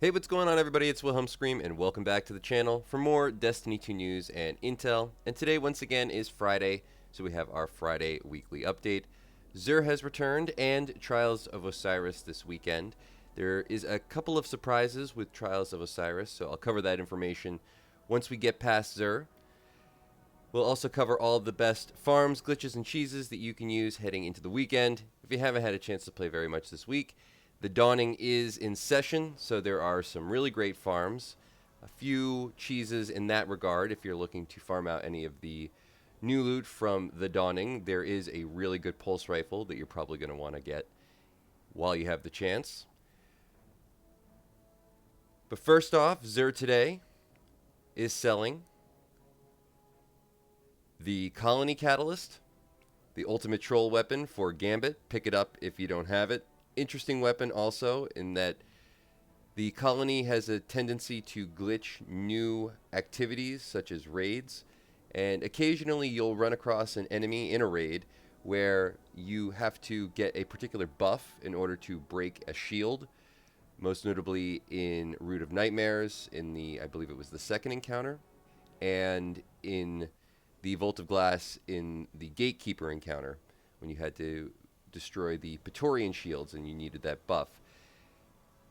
Hey, what's going on, everybody? It's Wilhelm Scream, and welcome back to the channel for more Destiny 2 news and intel. And today, once again, is Friday, so we have our Friday weekly update. XUR has returned, and Trials of Osiris this weekend. There is a couple of surprises with Trials of Osiris, so I'll cover that information once we get past XUR. We'll also cover all of the best farms, glitches, and cheeses that you can use heading into the weekend. If you haven't had a chance to play very much this week, the Dawning is in session, so there are some really great farms. A few cheeses in that regard. If you're looking to farm out any of the new loot from the Dawning, there is a really good pulse rifle that you're probably going to want to get while you have the chance. But first off, XUR today is selling the Colony Catalyst, the ultimate troll weapon for Gambit. Pick it up if you don't have it. Interesting weapon also in that the Colony has a tendency to glitch new activities such as raids, and occasionally you'll run across an enemy in a raid where you have to get a particular buff in order to break a shield, most notably in Root of Nightmares in the, I believe it was the second encounter, and in the Vault of Glass in the Gatekeeper encounter when you had to destroy the Praetorian shields and you needed that buff.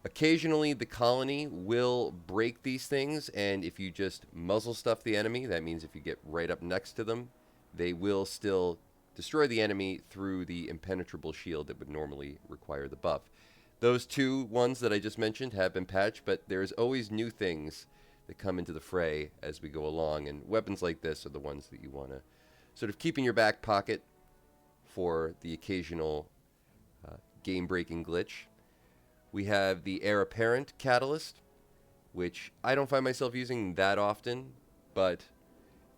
Occasionally the Colony will break these things, and if you just muzzle stuff the enemy, that means if you get right up next to them, they will still destroy the enemy through the impenetrable shield that would normally require the buff. Those two ones that I just mentioned have been patched, but there's always new things that come into the fray as we go along, and weapons like this are the ones that you want to sort of keep in your back pocket for the occasional game-breaking glitch. We have the Heir Apparent Catalyst, which I don't find myself using that often, but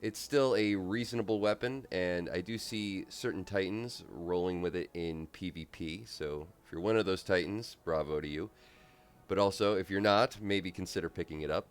it's still a reasonable weapon, and I do see certain Titans rolling with it in PvP, so if you're one of those Titans, bravo to you. But also, if you're not, maybe consider picking it up.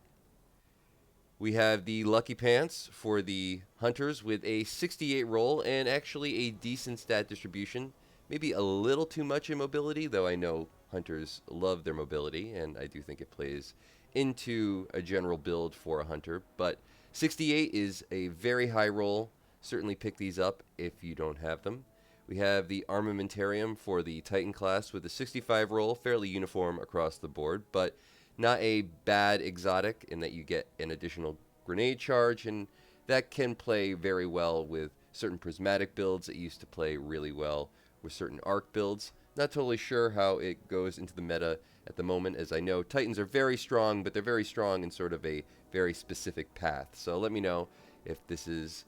We have the Lucky Pants for the Hunters with a 68 roll and actually a decent stat distribution. Maybe a little too much in mobility, though I know Hunters love their mobility, and I do think it plays into a general build for a Hunter. But 68 is a very high roll. Certainly pick these up if you don't have them. We have the Armamentarium for the Titan class with a 65 roll, fairly uniform across the board, but not a bad exotic in that you get an additional grenade charge, and that can play very well with certain prismatic builds that used to play really well with certain arc builds. Not totally sure how it goes into the meta at the moment, as I know Titans are very strong, but they're very strong in sort of a very specific path. So let me know if this is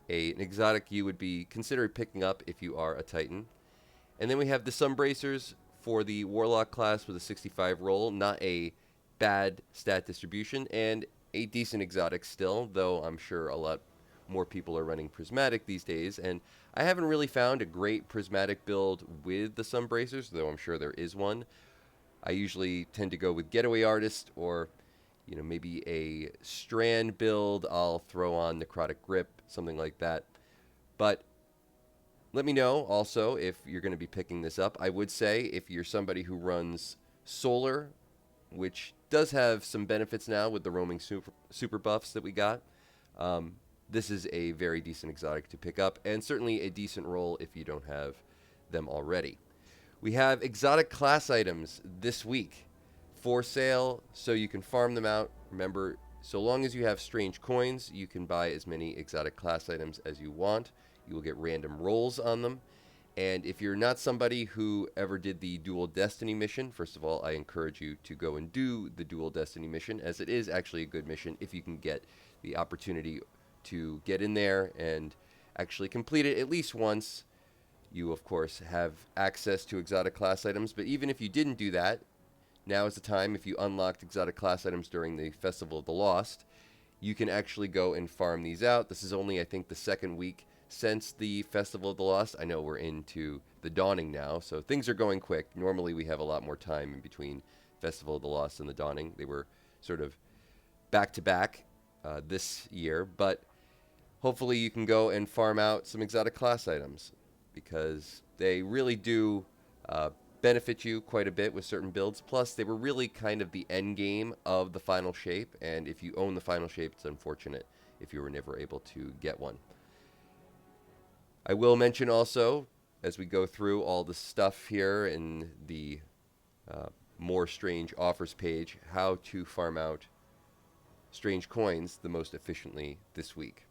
an exotic you would be considering picking up if you are a Titan. And then we have the Sunbracers for the Warlock class with a 65 roll. Not a bad stat distribution, and a decent exotic still, though I'm sure a lot more people are running prismatic these days, and I haven't really found a great prismatic build with the Sunbracers, though I'm sure there is one. I usually tend to go with Getaway Artist, or maybe a Strand build. I'll throw on Necrotic Grip, something like that. But let me know also if you're going to be picking this up. I would say if you're somebody who runs Solar, which does have some benefits now with the roaming super buffs that we got, this is a very decent exotic to pick up, and certainly a decent roll if you don't have them already. We have exotic class items this week for sale, so you can farm them out. Remember, so long as you have strange coins, you can buy as many exotic class items as you want. You will get random rolls on them. And if you're not somebody who ever did the Dual Destiny mission, first of all, I encourage you to go and do the Dual Destiny mission, as it is actually a good mission if you can get the opportunity to get in there and actually complete it at least once. You, of course, have access to exotic class items, but even if you didn't do that, now is the time. If you unlocked exotic class items during the Festival of the Lost, you can actually go and farm these out. This is only, I think, the second week since the Festival of the Lost. I know we're into the Dawning now, so things are going quick. Normally we have a lot more time in between Festival of the Lost and the Dawning. They were sort of back-to-back this year, but hopefully you can go and farm out some exotic class items, because they really do benefit you quite a bit with certain builds. Plus, they were really kind of the end game of the final shape, and if you own the final shape, it's unfortunate if you were never able to get one. I will mention also, as we go through all the stuff here in the more strange offers page, how to farm out strange coins the most efficiently this week.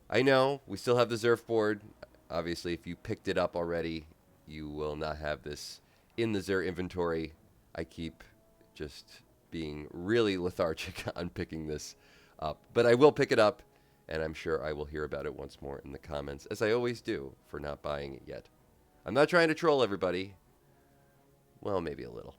I know we still have the Zerf board. Obviously, if you picked it up already, you will not have this in the Xur inventory. I keep just being really lethargic on picking this up. But I will pick it up, and I'm sure I will hear about it once more in the comments, as I always do for not buying it yet. I'm not trying to troll everybody. Well, maybe a little.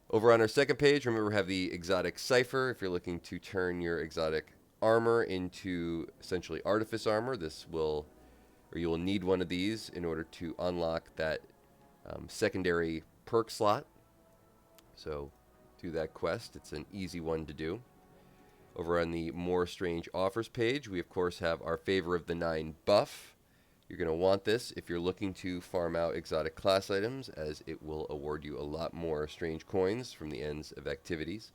Over on our second page, remember we have the exotic cipher. If you're looking to turn your exotic armor into essentially Artifice armor, you will need one of these in order to unlock that secondary perk slot. So do that quest. It's an easy one to do. Over on the more strange offers page, we of course have our Favor of the Nine buff. You're going to want this if you're looking to farm out exotic class items, as it will award you a lot more strange coins from the ends of activities.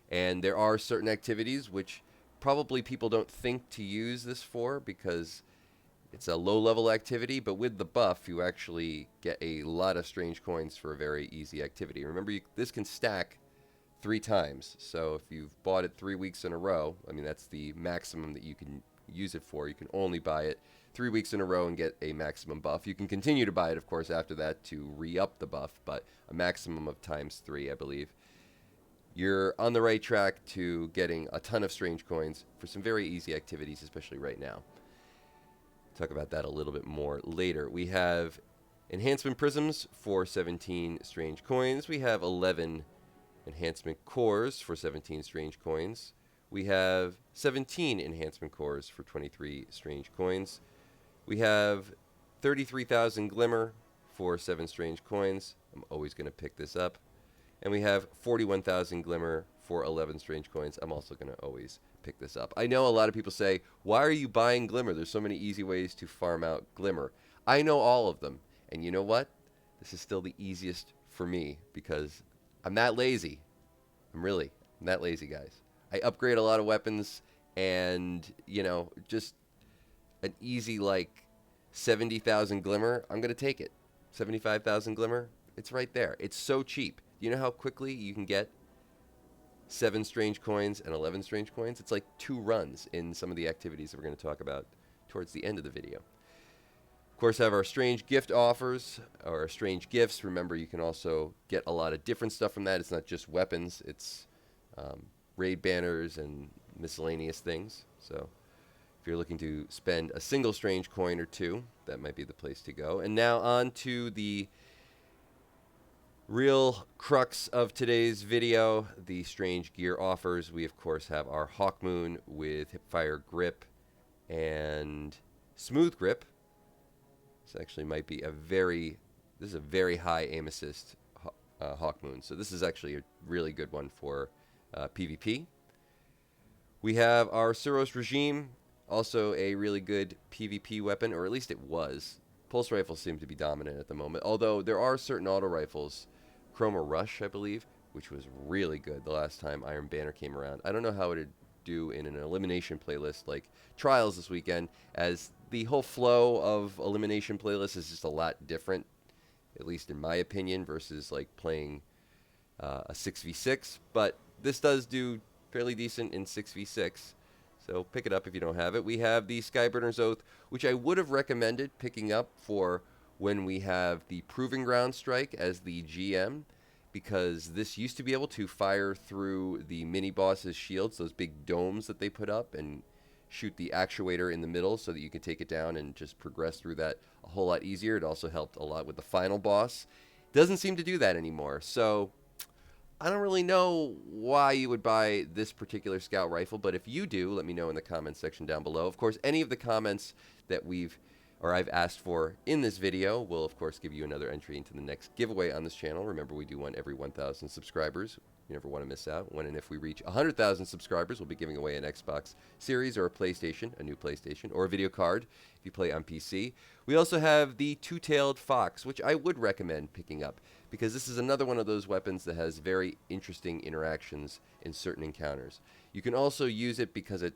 And there are certain activities which probably people don't think to use this for because it's a low-level activity, but with the buff, you actually get a lot of strange coins for a very easy activity. Remember, this can stack 3 times. So if you've bought it 3 weeks in a row, I mean, that's the maximum that you can use it for. You can only buy it 3 weeks in a row and get a maximum buff. You can continue to buy it, of course, after that to re-up the buff, but a maximum of ×3, I believe. You're on the right track to getting a ton of strange coins for some very easy activities, especially right now. Talk about that a little bit more later. We have enhancement prisms for 17 strange coins. We have 11 enhancement cores for 17 strange coins. We have 17 enhancement cores for 23 strange coins. We have 33,000 glimmer for 7 strange coins. I'm always going to pick this up. And we have 41,000 glimmer for 11 strange coins. I'm also going to always pick this up. I know a lot of people say, why are you buying glimmer? There's so many easy ways to farm out glimmer. I know all of them. And you know what? This is still the easiest for me because I'm that lazy. I'm that lazy, guys. I upgrade a lot of weapons and, just an easy, 70,000 glimmer, I'm going to take it. 75,000 glimmer, it's right there. It's so cheap. Do you know how quickly you can get 7 strange coins and 11 strange coins? It's like 2 runs in some of the activities that we're going to talk about towards the end of the video. Of course, have our strange gift offers, or our strange gifts. Remember, you can also get a lot of different stuff from that. It's not just weapons. It's raid banners and miscellaneous things. So if you're looking to spend a single strange coin or 2, that might be the place to go. And now on to the real crux of today's video, the strange gear offers. We, of course, have our Hawkmoon with Hipfire Grip and Smooth Grip. This actually might be this is a very high aim assist Hawkmoon. So this is actually a really good one for PvP. We have our XUR'S Regime, also a really good PvP weapon, or at least it was. Pulse rifles seem to be dominant at the moment, although there are certain auto rifles, Chroma Rush, I believe, which was really good the last time Iron Banner came around. I don't know how it would do in an elimination playlist like Trials this weekend, as the whole flow of elimination playlists is just a lot different, at least in my opinion, versus playing a 6v6. But this does do fairly decent in 6v6, so pick it up if you don't have it. We have the Skyburner's Oath, which I would have recommended picking up for when we have the Proving Ground Strike as the GM, because this used to be able to fire through the mini-boss's shields, those big domes that they put up, and shoot the actuator in the middle so that you can take it down and just progress through that a whole lot easier. It also helped a lot with the final boss. Doesn't seem to do that anymore, so I don't really know why you would buy this particular scout rifle, but if you do, let me know in the comments section down below. Of course, any of the comments that we've or I've asked for in this video, will of course give you another entry into the next giveaway on this channel. Remember, we do one every 1,000 subscribers. You never want to miss out. When and if we reach 100,000 subscribers, we'll be giving away an Xbox Series or a PlayStation, a new PlayStation, or a video card if you play on PC. We also have the Two-Tailed Fox, which I would recommend picking up because this is another one of those weapons that has very interesting interactions in certain encounters. You can also use it because it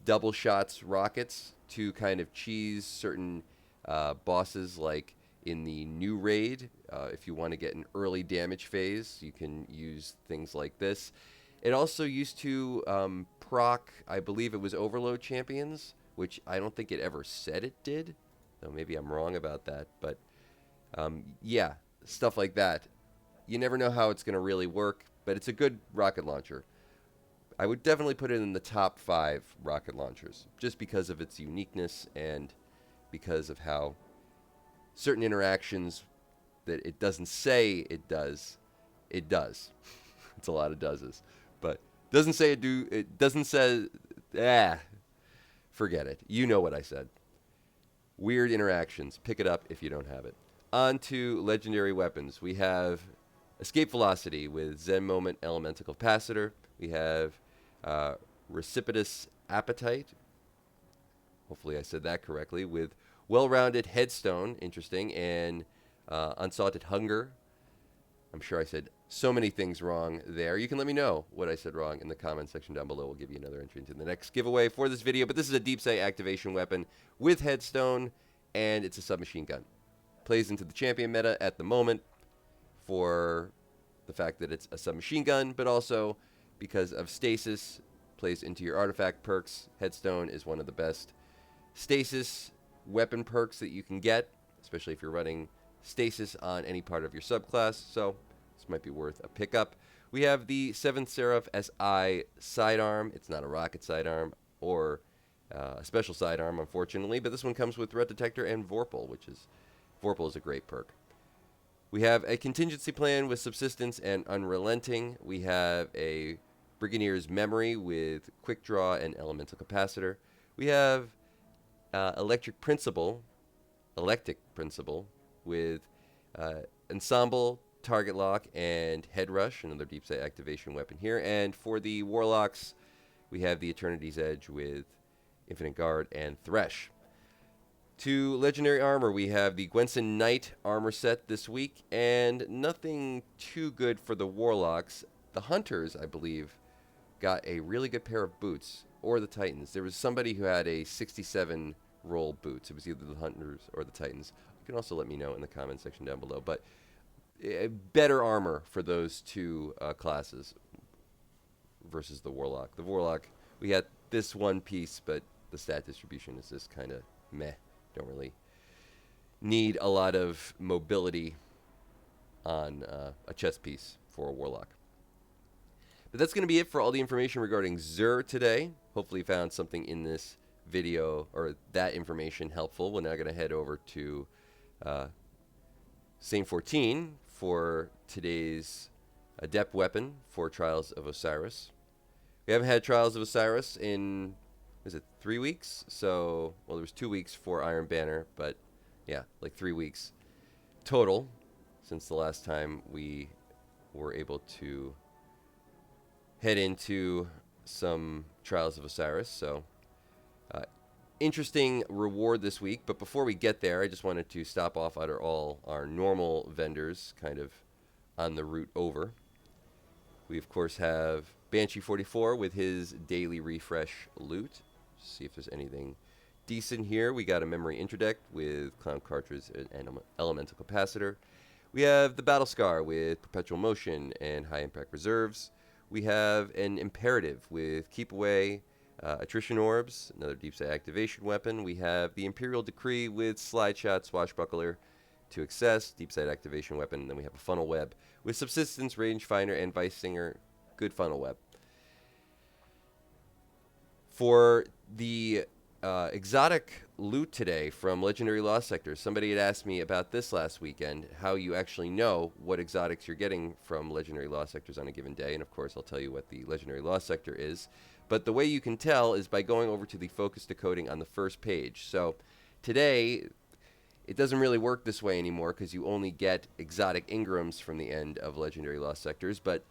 double shots rockets to kind of cheese certain bosses, like in the new raid. If you want to get an early damage phase, you can use things like this. It also used to proc, I believe it was Overload champions, which I don't think it ever said it did, though maybe I'm wrong about that. But yeah, stuff like that. You never know how it's going to really work, but it's a good rocket launcher. I would definitely put it in the top 5 rocket launchers, just because of its uniqueness and because of how certain interactions that it doesn't say it does, it does. It's a lot of doeses, but doesn't say it do. It doesn't say. Forget it. You know what I said. Weird interactions. Pick it up if you don't have it. On to legendary weapons. We have Escape Velocity with Zen Moment Elemental Capacitor. We have Precipitous Appetite. Hopefully I said that correctly. With Well-Rounded Headstone, interesting, and Unsalted Hunger. I'm sure I said so many things wrong there. You can let me know what I said wrong in the comment section down below. We'll give you another entry into the next giveaway for this video. But this is a Deepsight activation weapon with Headstone, and it's a submachine gun. Plays into the champion meta at the moment for the fact that it's a submachine gun, but also because of stasis. Plays into your artifact perks. Headstone is one of the best stasis weapon perks that you can get, especially if you're running stasis on any part of your subclass, so this might be worth a pickup. We have the 7th Seraph SI sidearm. It's not a rocket sidearm or a special sidearm, unfortunately, but this one comes with Threat Detector and Vorpal, Vorpal is a great perk. We have a contingency plan with Subsistence and Unrelenting. We have a Brigadier's Memory with Quick Draw and Elemental Capacitor. We have Electric Principle with Ensemble, Target Lock, and Head Rush, another Deepsight activation weapon here. And for the Warlocks, we have the Eternity's Edge with Infinite Guard and Thresh. To Legendary Armor, we have the Gwenson Knight armor set this week, and nothing too good for the Warlocks. The Hunters, I believe, got a really good pair of boots, or the Titans. There was somebody who had a 67 roll boots. It was either the Hunters or the Titans. You can also let me know in the comment section down below. But better armor for those two classes versus the Warlock. The Warlock, we had this one piece, but the stat distribution is just kind of meh. Don't really need a lot of mobility on a chest piece for a Warlock. But that's going to be it for all the information regarding XUR today. Hopefully you found something in this video or that information helpful. We're now going to head over to Saint 14 for today's Adept weapon for Trials of Osiris. We haven't had Trials of Osiris in, is it 3 weeks? So, well, there was 2 weeks for Iron Banner, but yeah, like 3 weeks total since the last time we were able to head into some Trials of Osiris. So, interesting reward this week. But before we get there, I just wanted to stop off at all our normal vendors, kind of on the route over. We, of course, have Banshee44 with his daily refresh loot. See if there's anything decent here. We got a memory interdeck with Clown Cartridge and Elemental Capacitor. We have the Battle Scar with Perpetual Motion and High Impact Reserves. We have an Imperative with Keep Away, Attrition Orbs, another Deepsight activation weapon. We have the Imperial Decree with Slide Shot, Swashbuckler to Access, Deepsight activation weapon. And then we have a Funnel Web with Subsistence, Rangefinder, and Vice Singer. Good Funnel Web. For the exotic loot today from Legendary Lost Sector, somebody had asked me about this last weekend, how you actually know what exotics you're getting from Legendary Lost Sectors on a given day. And of course, I'll tell you what the Legendary Lost Sector is. But the way you can tell is by going over to the focus decoding on the first page. So today, it doesn't really work this way anymore because you only get exotic Engrams from the end of Legendary Lost Sectors, but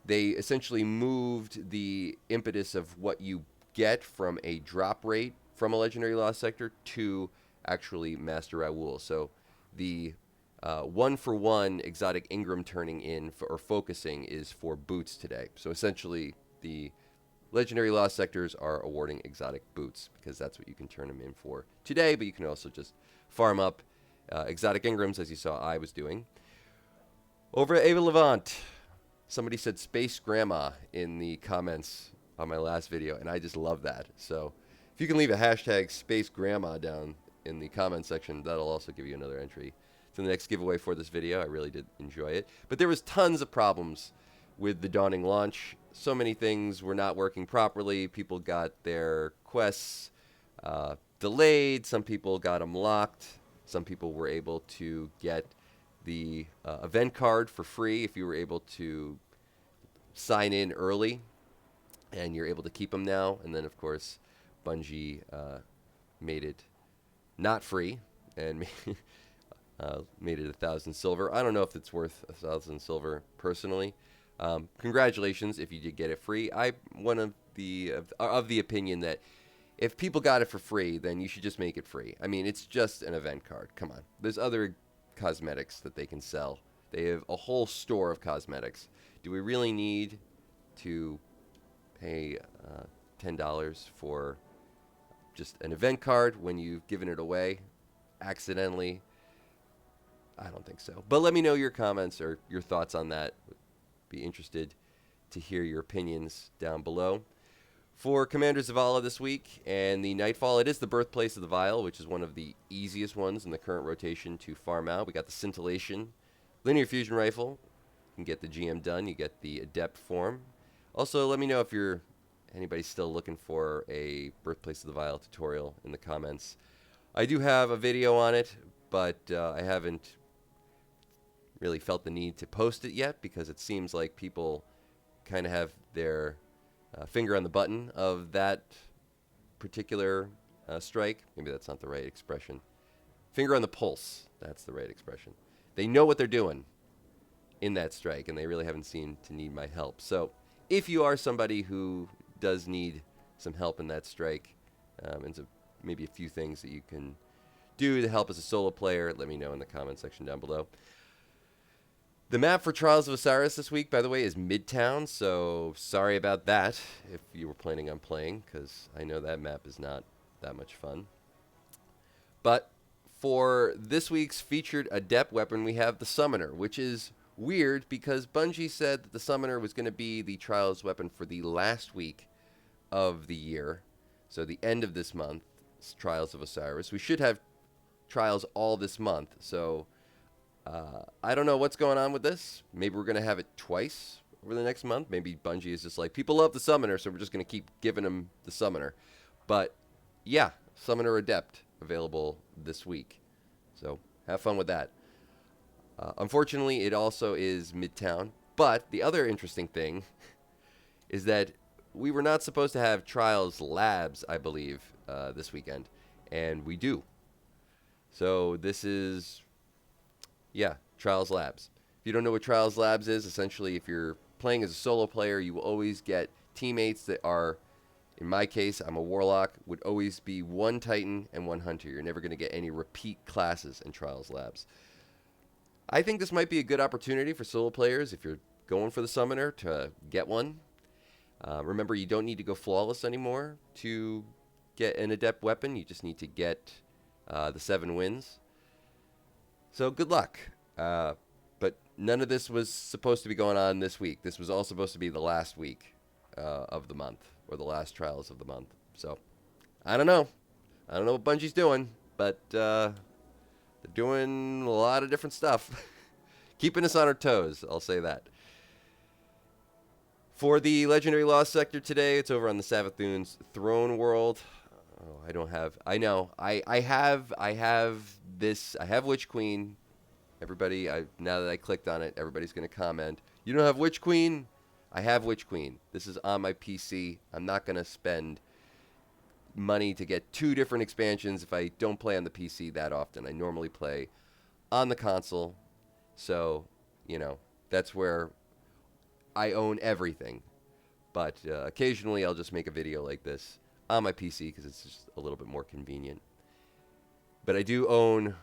they essentially moved the impetus of what you get from a drop rate from a Legendary Lost Sector to actually Master Raoul. So the 1-for-1 exotic Engram turning in or focusing is for boots today. So essentially, the Legendary Lost Sectors are awarding exotic boots because that's what you can turn them in for today, but you can also just farm up exotic Engrams, as you saw I was doing. Over at Ava Levant, somebody said Space Grandma in the comments on my last video, and I just love that. So if you can leave a hashtag Space Grandma down in the comment section, that'll also give you another entry to the next giveaway for this video. I really did enjoy it. But there was tons of problems with the Dawning launch. So many things were not working properly. People got their quests delayed. Some people got them locked. Some people were able to get the event card for free if you were able to sign in early, and you're able to keep them now. And then, of course, Bungie made it not free and made it 1,000 silver. I don't know if it's worth 1,000 silver personally. Congratulations if you did get it free. I'm one of the opinion that if people got it for free, then you should just make it free. I mean, it's just an event card. Come on. There's other cosmetics that they can sell. They have a whole store of cosmetics. Do we really need to pay $10 for just an event card when you've given it away accidentally? I don't think so. But let me know your comments or your thoughts on that. Be interested to hear your opinions down below. For Commander Zavala this week and the Nightfall, it is the birthplace of the Vial, which is one of the easiest ones in the current rotation to farm out. We got the Scintillation Linear Fusion Rifle. You can get the GM done. You get the Adept form. Also, let me know if anybody's still looking for a Birthplace of the Vial tutorial in the comments. I do have a video on it, but I haven't really felt the need to post it yet because it seems like people kind of have their finger on the button of that particular strike. Maybe that's not the right expression. Finger on the pulse. That's the right expression. They know what they're doing in that strike, and they really haven't seemed to need my help. So if you are somebody who does need some help in that strike, and maybe a few things that you can do to help as a solo player, let me know in the comment section down below. The map for Trials of Osiris this week, by the way, is Midtown, so sorry about that if you were planning on playing, because I know that map is not that much fun. But for this week's featured Adept weapon, we have the Summoner, which is weird because Bungie said that the Summoner was going to be the Trials weapon for the last week of the year, so the end of this month, Trials of Osiris. We should have Trials all this month, so I don't know what's going on with this. Maybe we're going to have it twice over the next month. Maybe Bungie is just like, people love the Summoner, so we're just going to keep giving them the Summoner. But, yeah, Summoner Adept available this week. So, have fun with that. Unfortunately, it also is Midtown. But the other interesting thing is that we were not supposed to have Trials Labs, I believe, this weekend. And we do. So, this is... yeah, Trials Labs. If you don't know what Trials Labs is, essentially if you're playing as a solo player, you will always get teammates that are, in my case, I'm a Warlock, would always be one Titan and one Hunter. You're never going to get any repeat classes in Trials Labs. I think this might be a good opportunity for solo players if you're going for the Summoner to get one. Remember, you don't need to go flawless anymore to get an Adept weapon. You just need to get the 7 wins. So good luck. But none of this was supposed to be going on this week. This was all supposed to be the last week of the month, or the last Trials of the month. So I don't know. I don't know what Bungie's doing, but they're doing a lot of different stuff. Keeping us on our toes, I'll say that. For the Legendary Lost Sector today, it's over on the Savathun's Throne World. Oh, I don't have... I know. I have this... I have Witch Queen. Everybody, now that I clicked on it, everybody's going to comment. You don't have Witch Queen? I have Witch Queen. This is on my PC. I'm not going to spend money to get 2 different expansions if I don't play on the PC that often. I normally play on the console. So, you know, that's where I own everything. But occasionally I'll just make a video like this on my PC because it's just a little bit more convenient. But I do own,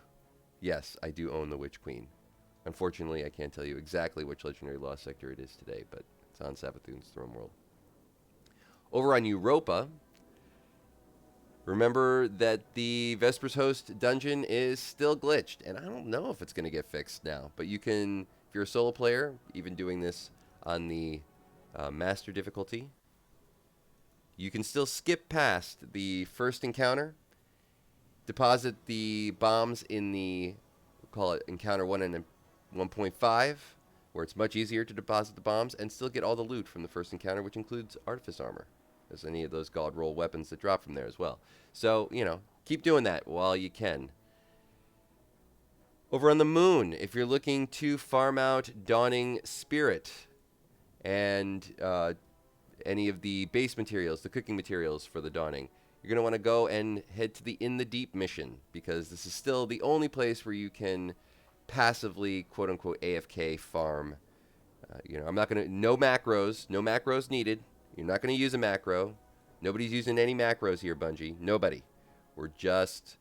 yes, I do own the Witch Queen. Unfortunately, I can't tell you exactly which Legendary Lost Sector it is today, but it's on Savathun's Throne World. Over on Europa, remember that the Vespers host dungeon is still glitched, and I don't know if it's going to get fixed now, but you can, if you're a solo player, even doing this on the master difficulty, you can still skip past the first encounter, deposit the bombs in the, we'll call it encounter 1 and 1.5, where it's much easier to deposit the bombs, and still get all the loot from the first encounter, which includes Artifice armor. There's any of those God roll weapons that drop from there as well. So, you know, keep doing that while you can. Over on the moon, if you're looking to farm out Dawning Spirit and any of the base materials, the cooking materials for the Dawning, you're going to want to go and head to the In the Deep mission, because this is still the only place where you can passively, quote-unquote, AFK farm. You know, I'm not going to, no macros needed. You're not going to use a macro. Nobody's using any macros here, Bungie. Nobody. We're just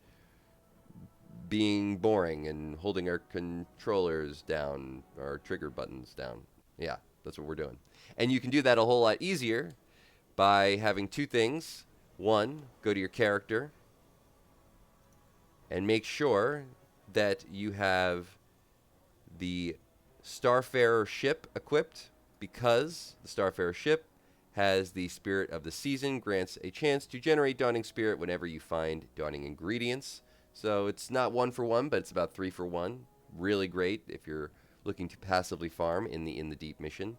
being boring and holding our controllers down, our trigger buttons down. Yeah, that's what we're doing. And you can do that a whole lot easier by having 2 things. 1, go to your character and make sure that you have the Starfarer ship equipped, because the Starfarer ship has the Spirit of the Season, grants a chance to generate Dawning Spirit whenever you find Dawning ingredients. So it's not 1 for 1, but it's about 3 for 1. Really great if you're looking to passively farm in the Deep mission.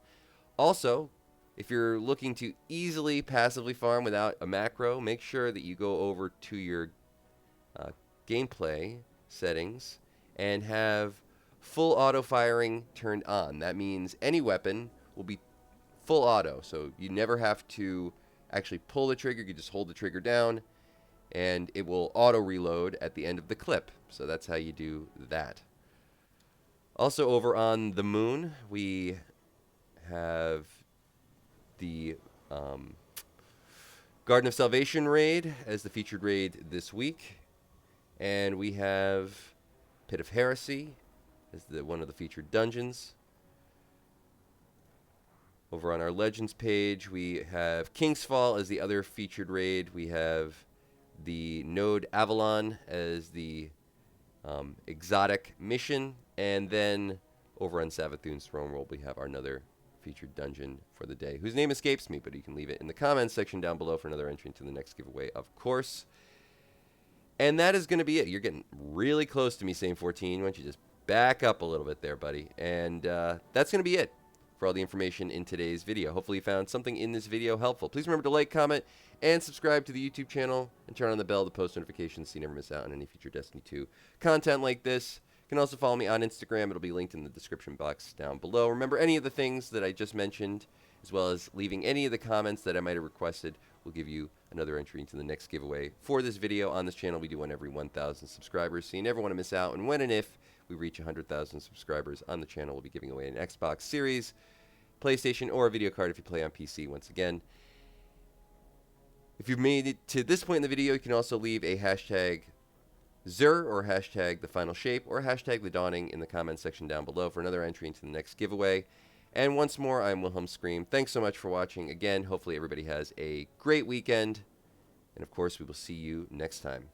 Also, if you're looking to easily passively farm without a macro, make sure that you go over to your gameplay settings and have full auto firing turned on. That means any weapon will be full auto, so you never have to actually pull the trigger. You just hold the trigger down and it will auto reload at the end of the clip. So that's how you do that. Also, over on the moon, we have the Garden of Salvation raid as the featured raid this week, and we have Pit of Heresy as one of the featured dungeons. Over on our Legends page, we have Kingsfall as the other featured raid. We have the Node Avalon as the exotic mission. And then over on Savathun's Throne World, we have our another featured dungeon for the day, whose name escapes me, but you can leave it in the comments section down below for another entry into the next giveaway, of course. And that is going to be it. You're getting really close to me saying 14. Why don't you just back up a little bit there, buddy? And that's going to be it for all the information in today's video. Hopefully you found something in this video helpful. Please remember to like, comment, and subscribe to the YouTube channel, and turn on the bell to post notifications so you never miss out on any future Destiny 2 content like this. You can also follow me on Instagram. It'll be linked in the description box down below. Remember, any of the things that I just mentioned, as well as leaving any of the comments that I might have requested, will give you another entry into the next giveaway for this video. On this channel, we do one every 1,000 subscribers, so you never want to miss out. And when and if we reach 100,000 subscribers on the channel, we'll be giving away an Xbox Series, PlayStation, or a video card if you play on PC once again. If you've made it to this point in the video, you can also leave a hashtag XUR or hashtag the final shape or hashtag the dawning in the comments section down below for another entry into the next giveaway. And once more, I'm Wilhelm Scream. Thanks so much for watching. Again, hopefully everybody has a great weekend. And of course, we will see you next time.